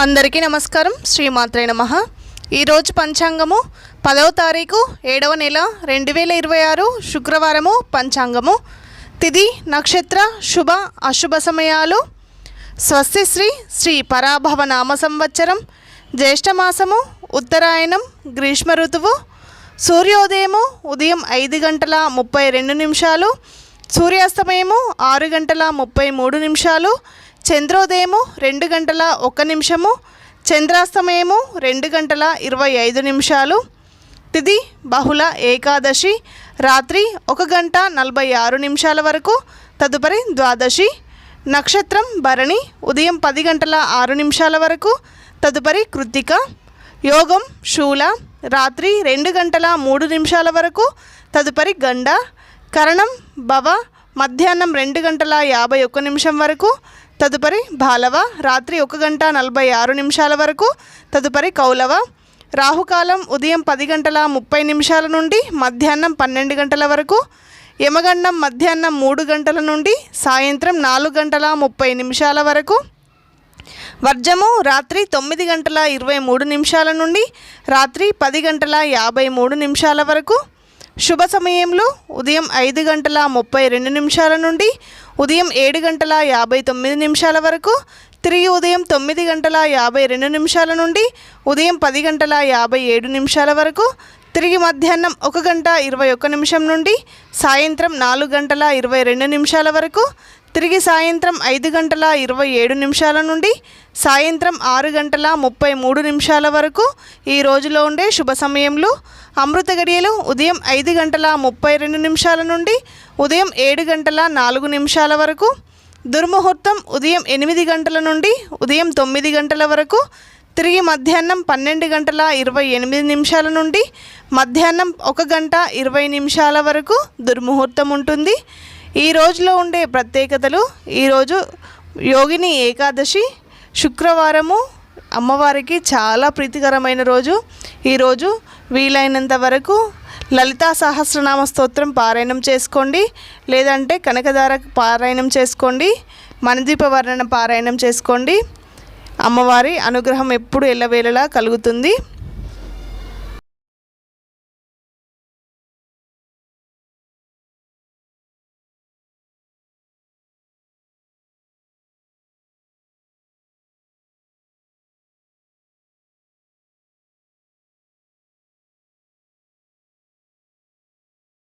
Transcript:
అందరికీ నమస్కారం. శ్రీమాత్రే నమః. ఈరోజు పంచాంగము 10వ తారీఖు 7వ నెల 2026 శుక్రవారము. పంచాంగము తిథి నక్షత్ర శుభ అశుభ సమయాలు. స్వస్తి శ్రీ పరాభవ నామ సంవత్సరం జ్యేష్ఠమాసము ఉత్తరాయణం గ్రీష్మ ఋతువు. సూర్యోదయము ఉదయం 5:32, సూర్యాస్తమయము 6:33, చంద్రోదయము 2:01, చంద్రాస్తమయము 2:25. తిథి బహుళ ఏకాదశి రాత్రి 1:46 వరకు, తదుపరి ద్వాదశి. నక్షత్రం భరణి ఉదయం 10:06 వరకు, తదుపరి కృత్తిక. యోగం శూల రాత్రి 2:03 వరకు, తదుపరి గండ. కరణం భవ మధ్యాహ్నం 2:51 వరకు, తదుపరి బాలవ రాత్రి 1:46 వరకు, తదుపరి కౌలవ. రాహుకాలం ఉదయం 10:30 నుండి మధ్యాహ్నం 12 వరకు, యమగండం మధ్యాహ్నం 3 నుండి సాయంత్రం 4:30 వరకు, వర్జము రాత్రి 9:23 నుండి రాత్రి 10:53 వరకు. శుభ సమయంలో ఉదయం 5:32 నుండి ఉదయం 7:59 వరకు, తిరిగి ఉదయం 9:52 నుండి ఉదయం 10:57 వరకు, తిరిగి మధ్యాహ్నం 1:21 నుండి సాయంత్రం 4:22 వరకు, తిరిగి సాయంత్రం 5:27 నుండి సాయంత్రం 6:33 వరకు. ఈ రోజులో ఉండే శుభ సమయంలో అమృత గడియలు ఉదయం 5:32 నుండి ఉదయం 7:04 వరకు, దుర్ముహూర్తం ఉదయం 8 నుండి ఉదయం 9 వరకు, తిరిగి మధ్యాహ్నం 12:28 నుండి మధ్యాహ్నం 1:20 వరకు దుర్ముహూర్తం ఉంటుంది. ఈ రోజులో ఉండే ప్రత్యేకతలు: ఈరోజు యోగిని ఏకాదశి, శుక్రవారము, అమ్మవారికి చాలా ప్రీతికరమైన రోజు. ఈరోజు వీలైనంత వరకు లలితా సహస్రనామ స్తోత్రం పారాయణం చేసుకోండి, లేదంటే కనకధార పారాయణం చేసుకోండి, మణిదీప వర్ణన పారాయణం చేసుకోండి. అమ్మవారి అనుగ్రహం ఎప్పుడు ఎల్లవేళలా కలుగుతుంది.